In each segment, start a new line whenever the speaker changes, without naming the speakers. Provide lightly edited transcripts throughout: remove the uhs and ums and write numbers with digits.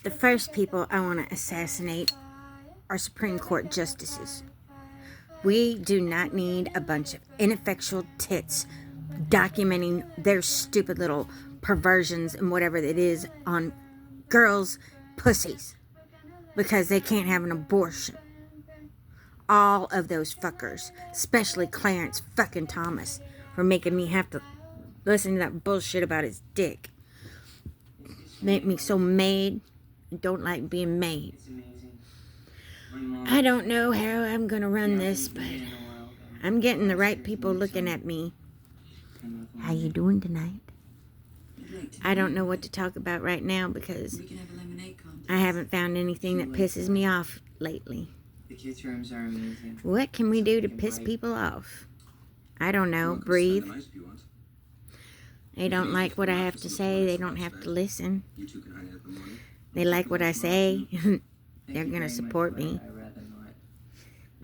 The first people I want to assassinate are Supreme Court justices. We do not need a bunch of ineffectual tits documenting their stupid little perversions and whatever it is on girls' pussies because they can't have an abortion. All of those fuckers, especially Clarence fucking Thomas, for making me have to listen to that bullshit about his dick. Make me so made and don't like being made. I don't know how I'm gonna run this, but I'm getting the right people looking at me. How you doing tonight? I don't know what to talk about right now because I haven't found anything that pisses me off lately.
The kids' rooms are amazing.
What can we do to piss people off? I don't know. Breathe. They don't like what I have to say. They don't have to listen. They like what I say. They're going to support me.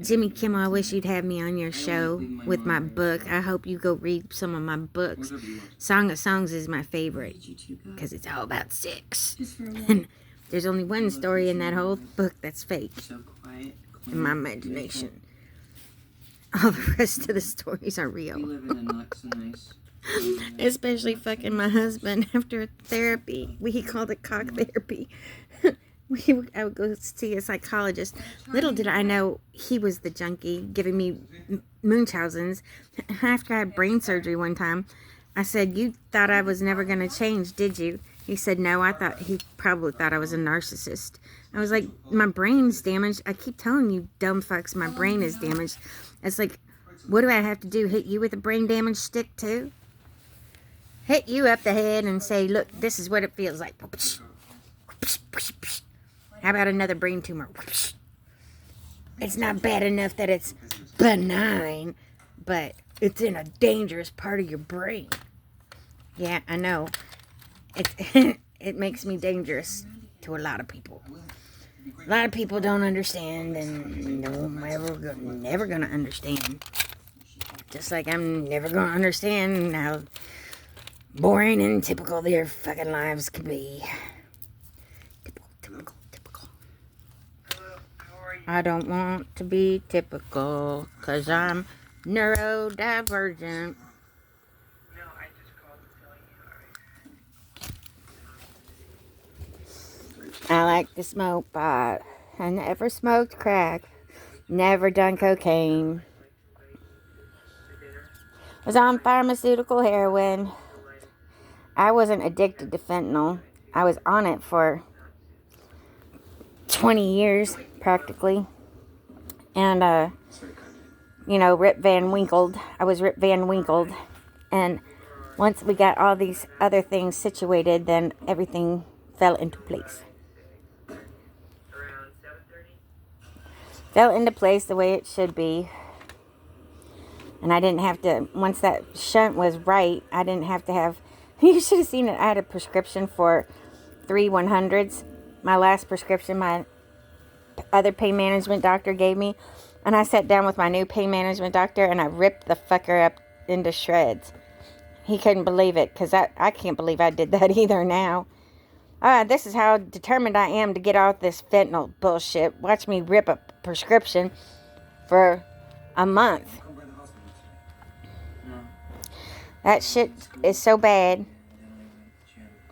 Jimmy Kimmel, I wish you'd have me on your show with my book. I hope you go read some of my books. Song of Songs is my favorite because it's all about sex. And there's only one story in that whole book that's fake in my imagination. All the rest of the stories are real. Especially fucking my husband after therapy. He called it cock therapy. I would go see a psychologist. Little did I know he was the junkie giving me Munchausen's. After I had brain surgery one time, I said, "You thought I was never going to change, did you?" He said, "No, he probably thought I was a narcissist." I was like, "My brain's damaged. I keep telling you, dumb fucks, my brain is damaged." It's like, what do I have to do? Hit you with a brain damage stick too? Hit you up the head and say, "Look, this is what it feels like." How about another brain tumor? It's not bad enough that it's benign, but it's in a dangerous part of your brain. Yeah, I know. It makes me dangerous to a lot of people. A lot of people don't understand and never gonna understand. Just like I'm never gonna understand how boring and typical their fucking lives could be. Typical. I don't want to be typical, 'cause I'm neurodivergent. I like to smoke pot. I never smoked crack. Never done cocaine. Was on pharmaceutical heroin. I wasn't addicted to fentanyl. I was on it for 20 years, practically. And, Rip Van Winkle. I was Rip Van Winkle. And once we got all these other things situated, then everything fell into place. Fell into place the way it should be. And I didn't have to, once that shunt was right, I didn't have to have, you should have seen it. I had a prescription for 3 100s. My last prescription, my other pain management doctor gave me. And I sat down with my new pain management doctor and I ripped the fucker up into shreds. He couldn't believe it, because I can't believe I did that either now. This is how determined I am to get off this fentanyl bullshit. Watch me rip a prescription for a month. That shit is so bad.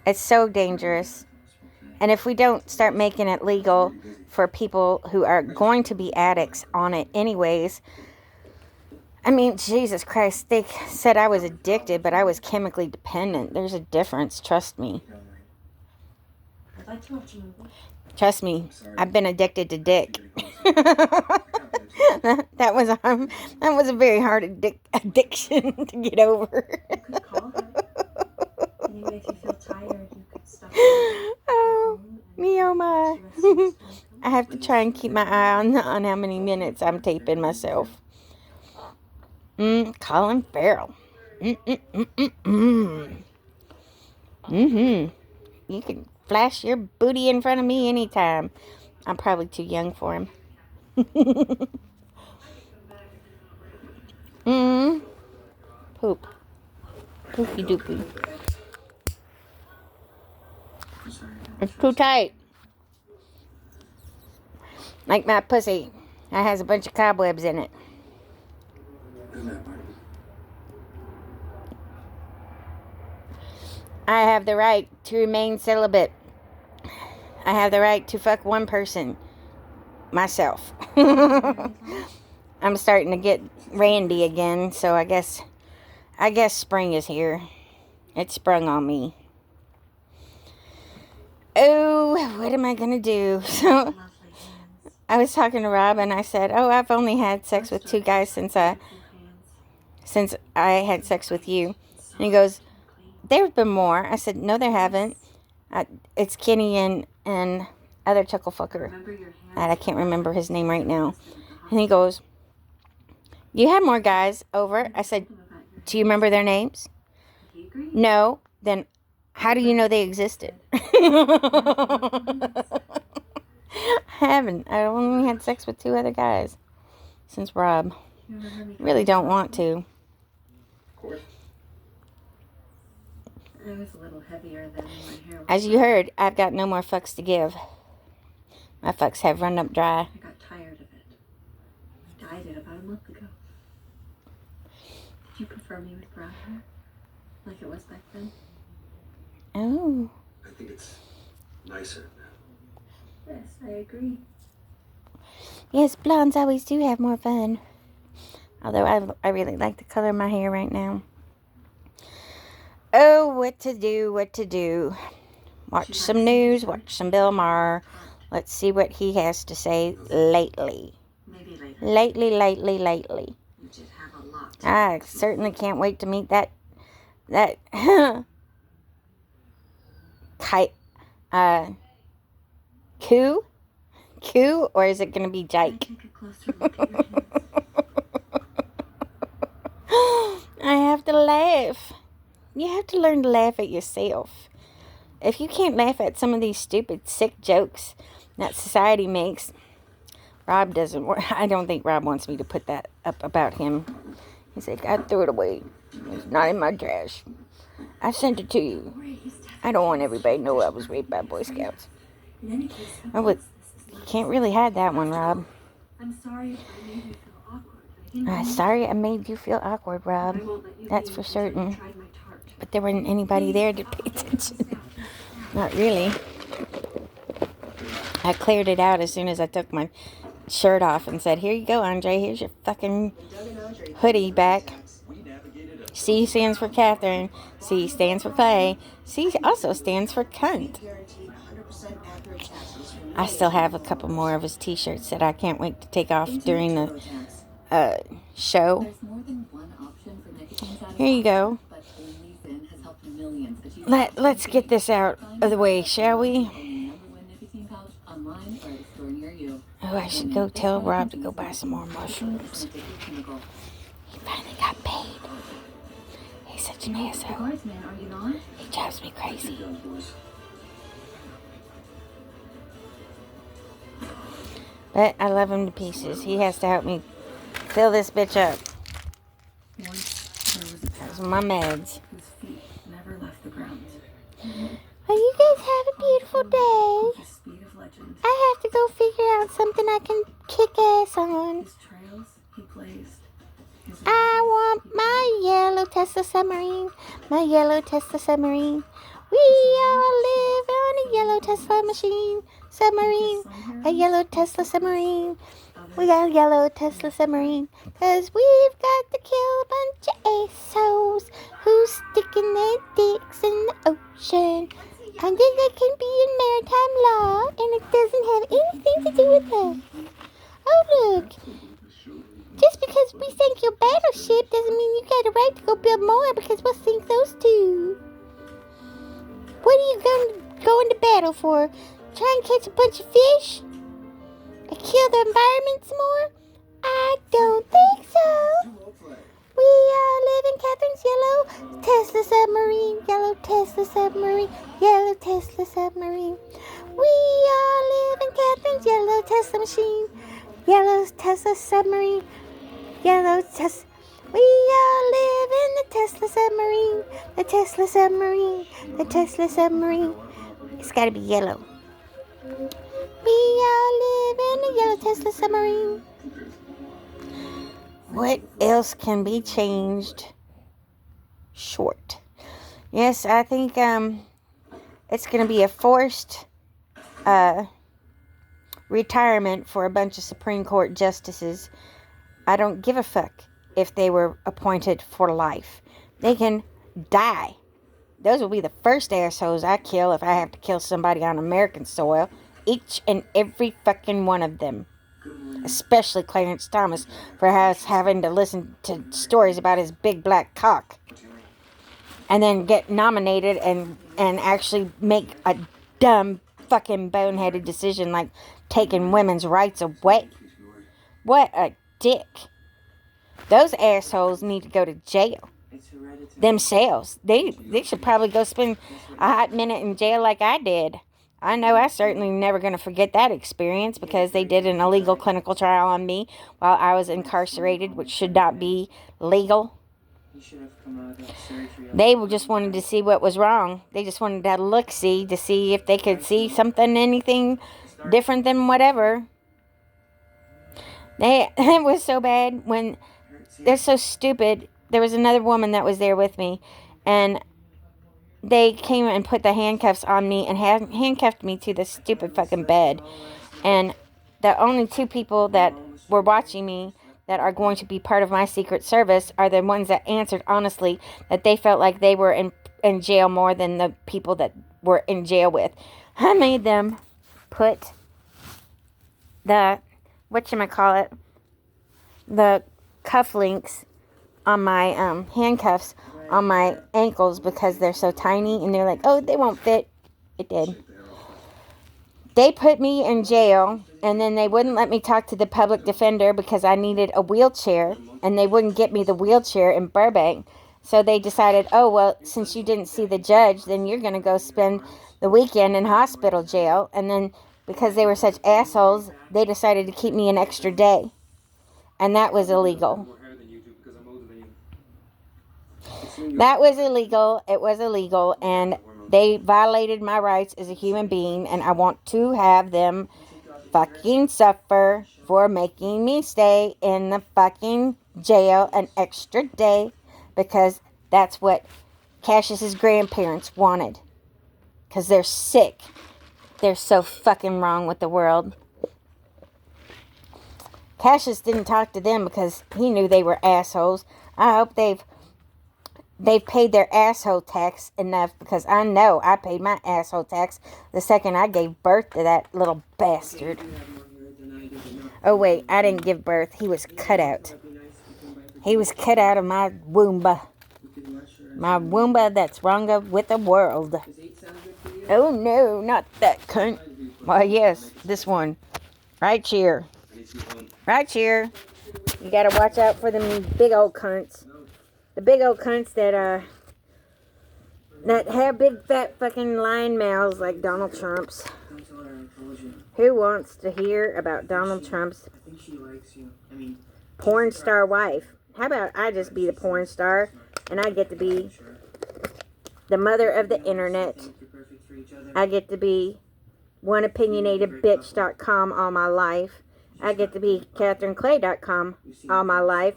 It's so dangerous. And if we don't start making it legal for people who are going to be addicts on it anyways, I mean, Jesus Christ, they said I was addicted, but I was chemically dependent. There's a difference, trust me. Trust me, I've been addicted to dick. that was a very hard addiction to get over.
You could call her. Anyway, if you feel tired, you could stop.
Oh, me oh my. I have to try and keep my eye on how many minutes I'm taping myself. Colin Farrell. You can flash your booty in front of me anytime. I'm probably too young for him. Poop. Poopy doopy. It's too tight. Like my pussy. It has a bunch of cobwebs in it.
Isn't that Marty?
I have the right to remain celibate. I have the right to fuck one person. Myself. I'm starting to get randy again, so I guess spring is here. It sprung on me. Oh, what am I gonna do? So
Lovely hands.
I was talking to Rob and I said, "Oh, I've only had sex with 2 guys since I had sex with you." And he goes, "There have been more." I said, "No, there haven't. It's Kenny and other chuckle fucker.
Remember your hands.
And I can't remember his name right now." And he goes, "You had more guys over." I said, "Do you remember their names?"
He agreed.
"No." "Then how do you know they existed?" I haven't. I only had sex with 2 other guys since Rob.
You remember me
Really don't want to.
Of course.
I was a little heavier than my hair was.
As you heard, I've got no more fucks to give. My fucks have run up dry.
I got tired of it. I dyed it about a month ago. Did you prefer me with brown hair? Like it was back then?
Oh.
I think it's nicer now.
Yes, I agree.
Yes, blondes always do have more fun. Although I really like the color of my hair right now. Oh, what to do. Watch some news, watch some Bill Maher. Let's see what he has to say lately.
Maybe later.
Lately.
You did have a lot.
I certainly can't wait to meet that kite, Coo, or is it going to be Jake?
Take a closer look at your hands.
I have to laugh. You have to learn to laugh at yourself. If you can't laugh at some of these stupid, sick jokes that society makes, Rob doesn't. I don't think Rob wants me to put that up about him. He said, "I threw it away. It's not in my trash. I sent it to you. I don't want everybody to know I was raped by Boy Scouts."
In any case,
You can't really hide that one, Rob.
I'm sorry if I made you feel awkward. I didn't mean
Sorry I made you feel awkward, Rob.
I won't let you
That's
leave
for
until you
certain.
tried my tart.
But there wasn't anybody there to pay attention. Not really. I cleared it out as soon as I took my shirt off and said, "Here you go, Andre. Here's your fucking hoodie back." C stands for Catherine. C stands for Clay. C also stands for cunt. I still have a couple more of his t-shirts that I can't wait to take off during the show.
There's more than one option for nicotine
Here you go.
but only Zyn has helped millions achieve
Let's get this out of the way, shall we?
the #1 nicotine pouch online or at a store near you.
Oh, I should go tell Rob to go buy some more mushrooms.
Chemical.
He finally got paid. He's such an asshole.
Guardsman, are you not?
He drives me crazy.
Guns, boys.
But I love him to pieces. He has to help me fill this bitch up.
Once there was a
Those are my meds.
whose feet never left the ground.
Well, you guys have a beautiful day.
The speed of legend.
I have to go figure out something I can kick ass on.
His trails he blazed. His
I want my yellow Tesla submarine. My yellow Tesla submarine. We all live on a yellow Tesla machine. Submarine. A yellow Tesla submarine. We got a yellow Tesla submarine. 'Cause we've got to kill a bunch of assholes who's sticking their dicks in the ocean. And then they can be in maritime law, and it doesn't have anything to do with us. Oh, look. Just because we sank your battleship doesn't mean you got a right to go build more, because we'll sink those too. What are you going into battle for? Try and catch a bunch of fish? Or kill the environment some more? I don't think so. We all live in Catherine's yellow Tesla submarine. Yellow Tesla submarine. Yellow Tesla submarine. We all live in Catherine's yellow Tesla machine. Yellow Tesla submarine. Yellow Tesla. We all live in the Tesla submarine. The Tesla submarine. The Tesla submarine. It's got to be yellow. We all live in the yellow Tesla submarine. What else can be changed? Short. Yes, I think it's going to be a forced retirement for a bunch of Supreme Court justices. I don't give a fuck if they were appointed for life. They can die. Those will be the first assholes I kill if I have to kill somebody on American soil. Each and every fucking one of them. Especially Clarence Thomas for having to listen to stories about his big black cock. And then get nominated and actually make a dumb fucking boneheaded decision like taking women's rights away. What a dick. Those assholes need to go to jail. Themselves. They should probably go spend a hot minute in jail like I did. I know I certainly never going to forget that experience because they did an illegal clinical trial on me while I was incarcerated, which should not be legal. They just wanted to see what was wrong. They just wanted to look-see to see if they could see something, anything different than whatever. It was so bad when they're so stupid. There was another woman that was there with me, and they came and put the handcuffs on me and handcuffed me to the stupid fucking bed. And the only two people that were watching me that are going to be part of my Secret Service are the ones that answered honestly that they felt like they were in jail more than the people that were in jail with. I made them put the, the cufflinks on my handcuffs on my ankles because they're so tiny, and they're like, oh, they won't fit. It did. They put me in jail, and then they wouldn't let me talk to the public defender because I needed a wheelchair, and they wouldn't get me the wheelchair in Burbank. So they decided, oh, well, since you didn't see the judge, then you're going to go spend the weekend in hospital jail. And then because they were such assholes, they decided to keep me an extra day. And that was illegal. That was illegal. It was illegal, and they violated my rights as a human being, and I want to have them fucking suffer for making me stay in the fucking jail an extra day, because that's what Cassius's grandparents wanted. Because they're sick. They're so fucking wrong with the world. Cassius didn't talk to them because he knew they were assholes. I hope they've paid their asshole tax enough, because I know I paid my asshole tax the second I gave birth to that little bastard. Oh wait, I didn't give birth. He was cut out. He was cut out of my woomba. My woomba that's wrong with the world. Oh no, not that cunt. Why yes, this one. Right here. Right here. You gotta watch out for them big old cunts. The big old cunts that have big fat fucking lying mouths like Donald Trump's. Who wants to hear about Donald Trump's porn star wife? How about I just be the porn star and I get to be the mother of the internet. I get to be oneopinionatedbitch.com all my life. I get to be CatherineClay.com all my life.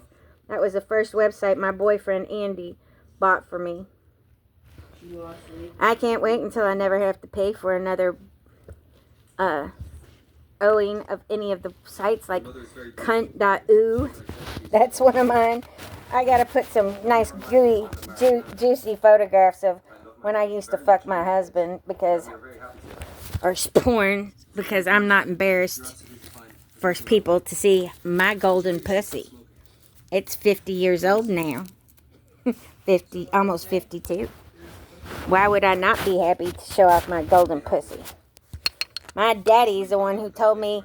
That was the first website my boyfriend Andy bought for me. I can't wait until I never have to pay for another owing of any of the sites like cunt.oo. That's one of mine. I gotta put some nice gooey, juicy photographs of when I used to fuck my husband or porn, because I'm not embarrassed for people to see my golden pussy. It's 50 years old now. 50, almost 52. Why would I not be happy to show off my golden pussy? My daddy's the one who told me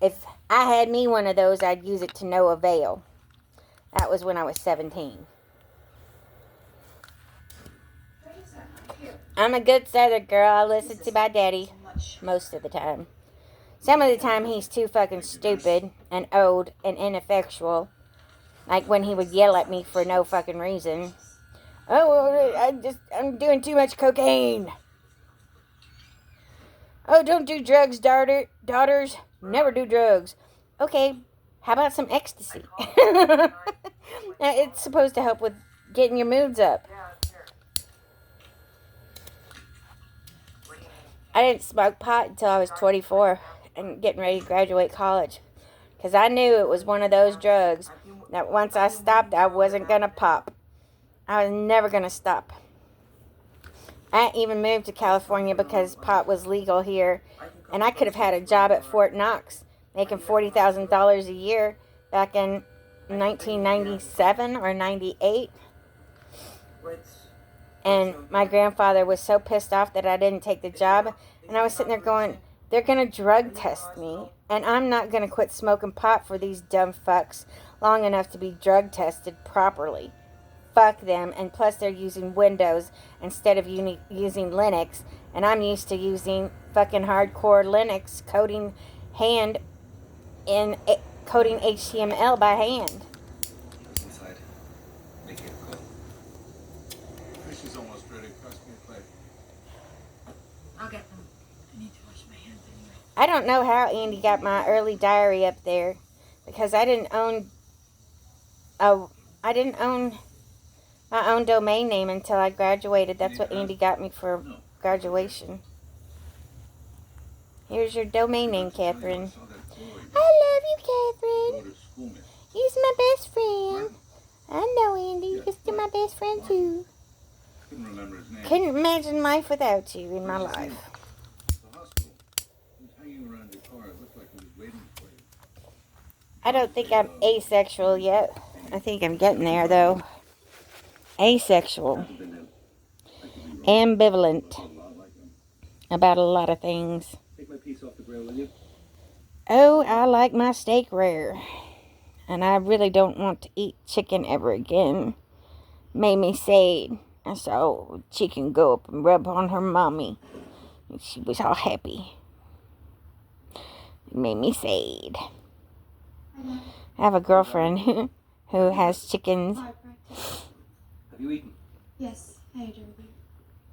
if I had me one of those, I'd use it to no avail. That was when I was 17. I'm a good Southern girl. I listen to my daddy most of the time. Some of the time he's too fucking stupid and old and ineffectual. Like when he would yell at me for no fucking reason. Oh, I'm doing too much cocaine. Oh, don't do drugs, daughters. Never do drugs. Okay, how about some ecstasy? It's supposed to help with getting your moods up. I didn't smoke pot until I was 24 and getting ready to graduate college. Because I knew it was one of those drugs that once I stopped, I wasn't going to pop. I was never going to stop. I even moved to California because pot was legal here. And I could have had a job at Fort Knox making $40,000 a year back in 1997 or 98. And my grandfather was so pissed off that I didn't take the job. And I was sitting there going, they're going to drug test me. And I'm not going to quit smoking pot for these dumb fucks long enough to be drug tested properly. Fuck them. And plus they're using Windows instead of using Linux. And I'm used to using fucking hardcore Linux coding HTML by hand.
Who's inside? Making a call.
Fish is almost ready. Cost me a plate.
I'll get them. I need to wash my hands anyway.
I don't know how Andy got my early diary up there because I didn't own my own domain name until I graduated. That's what Andy got me for graduation. Here's your domain name, Catherine. I love you, Catherine. He's my best friend. I know, Andy. You're my best friend, too.
Couldn't remember his name.
Couldn't imagine life without you in my life.
The hospital. He was hanging around your car. It looked like he was waiting for you.
I don't think I'm asexual yet. I think I'm getting there, though. Asexual. Ambivalent about a lot of things.
Take my piece off the grill, will you?
Oh, I like my steak rare. And I really don't want to eat chicken ever again. Made me sad. And so she can go up and rub on her mommy. And she was all happy. It made me sad. I have a girlfriend who has chickens.
Have you eaten?
Yes, I ate everything.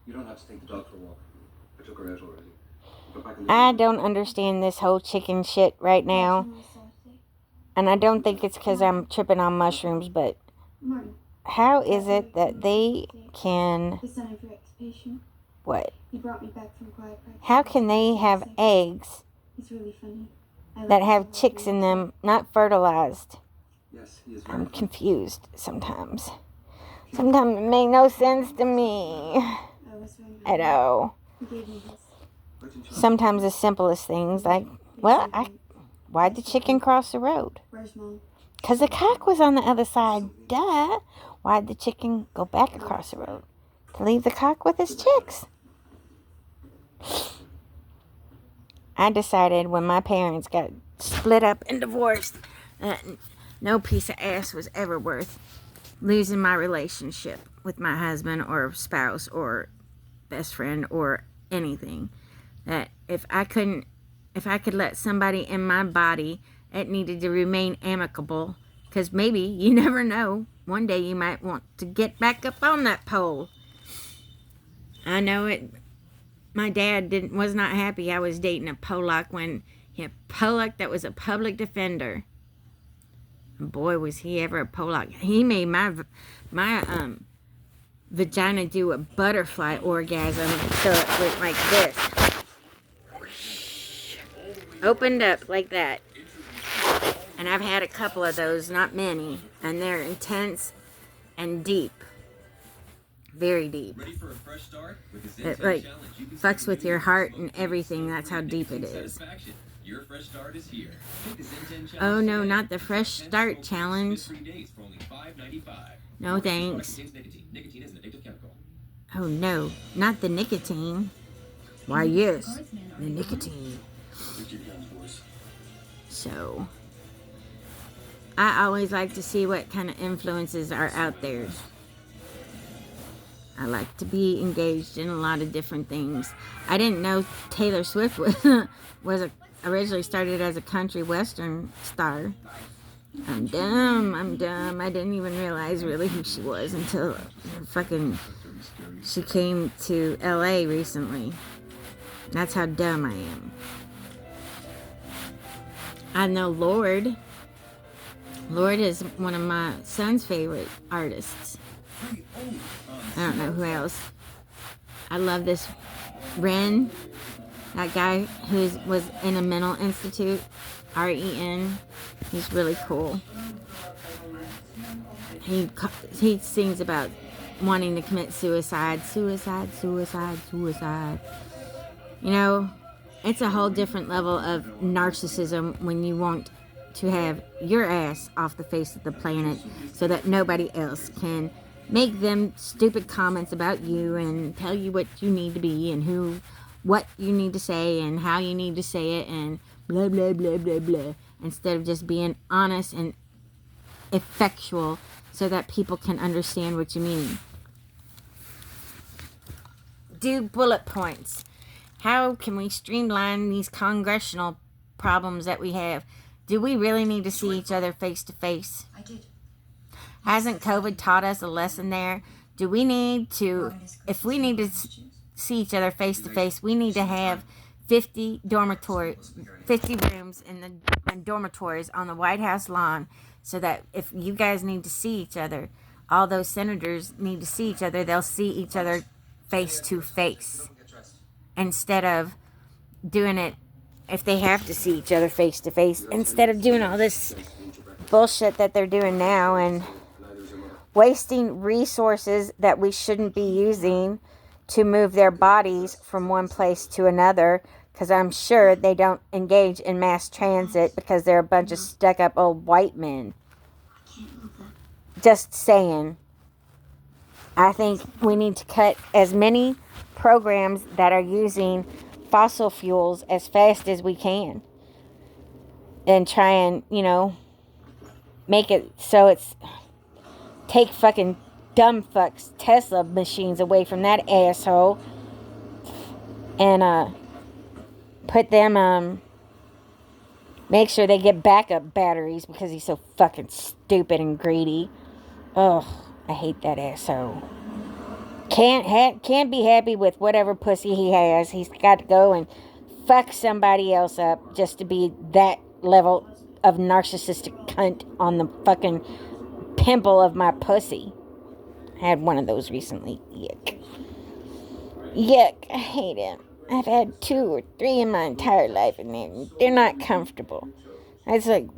You don't have to take the dog for a walk. I took her out already. Go back and
I don't understand this whole chicken shit right now. And I don't think it's because I'm tripping on mushrooms, but
Martin,
how is it that they can...
the son of your ex-patient,
What?
he brought me back from quiet practice.
How can they have eggs
He's really funny. I
that
like
have
him.
chicks in them, not fertilized?
Yes, he is very
I'm
funny.
confused sometimes. Sometimes it makes no sense to me
I was very
at all.
He gave me his.
Why didn't you-
Sometimes the simplest things, like, why'd the chicken cross the road?
Where's Mom?
Because the cock was on the other side, duh. Why'd the chicken go back across the road? To leave the cock with his chicks. I decided when my parents got split up and divorced that no piece of ass was ever worth losing my relationship with my husband or spouse or best friend or anything. That if I could let somebody in my body, it needed to remain amicable, because maybe, you never know, one day you might want to get back up on that pole. I know it. My dad was not happy I was dating a Polak when Polak that was a public defender. Boy, was he ever a Polak. He made my vagina do a butterfly orgasm, so it went like this. Opened up like that. And I've had a couple of those, not many, and they're intense and deep. Very deep.
Ready for a fresh start? With the
It
Zen 10
like
challenge, you can
fucks with your heart and
smoke
everything. That's how deep it is.
satisfaction. Your fresh start is here. Take the Zen 10 challenge
Oh no,
today.
not the fresh start
Smoke-free
challenge.
spin-free days for only $5.95.
No
This product
thanks.
contains nicotine. Nicotine is an addictive chemical.
Oh no, not the nicotine. Why yes, the nicotine.
Take your guns, boys.
So, I always like to see what kind of influences are out there. I like to be engaged in a lot of different things. I didn't know Taylor Swift was originally started as a country western star. I'm dumb. I didn't even realize really who she was until she came to LA recently. That's how dumb I am. I know Lord. Lord is one of my son's favorite artists. I don't know who else. I love this Ren, that guy who was in a mental institute, REN. He's really cool. He sings about wanting to commit suicide. You know, it's a whole different level of narcissism when you want to have your ass off the face of the planet so that nobody else can make them stupid comments about you and tell you what you need to be and what you need to say and how you need to say it and blah, blah, blah, blah, blah. Instead of just being honest and effectual so that people can understand what you mean. Do bullet points. How can we streamline these congressional problems that we have? Do we really need to see each other face to face?
I did.
Hasn't COVID taught us a lesson there? Do we need to, if we need to see each other face to face, we need to have 50 rooms in the dormitories on the White House lawn so that if you guys need to see each other, all those senators need to see each other, they'll see each other face to face instead of doing it if they have to see each other face to face, instead of doing all this bullshit that they're doing now and wasting resources that we shouldn't be using to move their bodies from one place to another, because I'm sure they don't engage in mass transit because they're a bunch of stuck-up old white men. Just saying. I think we need to cut as many programs that are using fossil fuels as fast as we can and try and, make it so it's take fucking dumb fucks Tesla machines away from that asshole and put them make sure they get backup batteries because he's so fucking stupid and greedy. Ugh, I hate that asshole. Can't be happy with whatever pussy he has. He's got to go and fuck somebody else up just to be that level of narcissistic cunt on the fucking pimple of my pussy. I had one of those recently. Yuck. Yuck. I hate it. I've had 2 or 3 in my entire life and they're not comfortable. It's like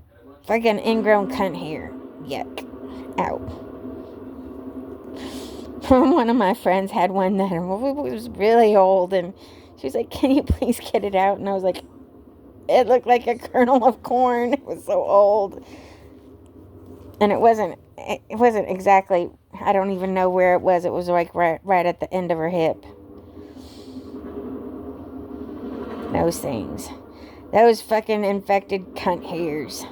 fucking ingrown cunt hair. Yuck. Ow. One of my friends had one that was really old, and she was like, "Can you please get it out?" And I was like, it looked like a kernel of corn. It was so old. And it wasn't exactly, I don't even know where it was. It was like right at the end of her hip. Those things. Those fucking infected cunt hairs.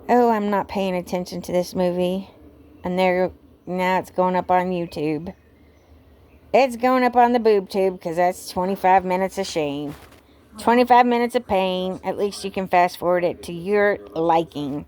Oh, I'm not paying attention to this movie. And now it's going up on YouTube. It's going up on the boob tube because that's 25 minutes of shame. 25 minutes of pain. At least you can fast forward it to your liking.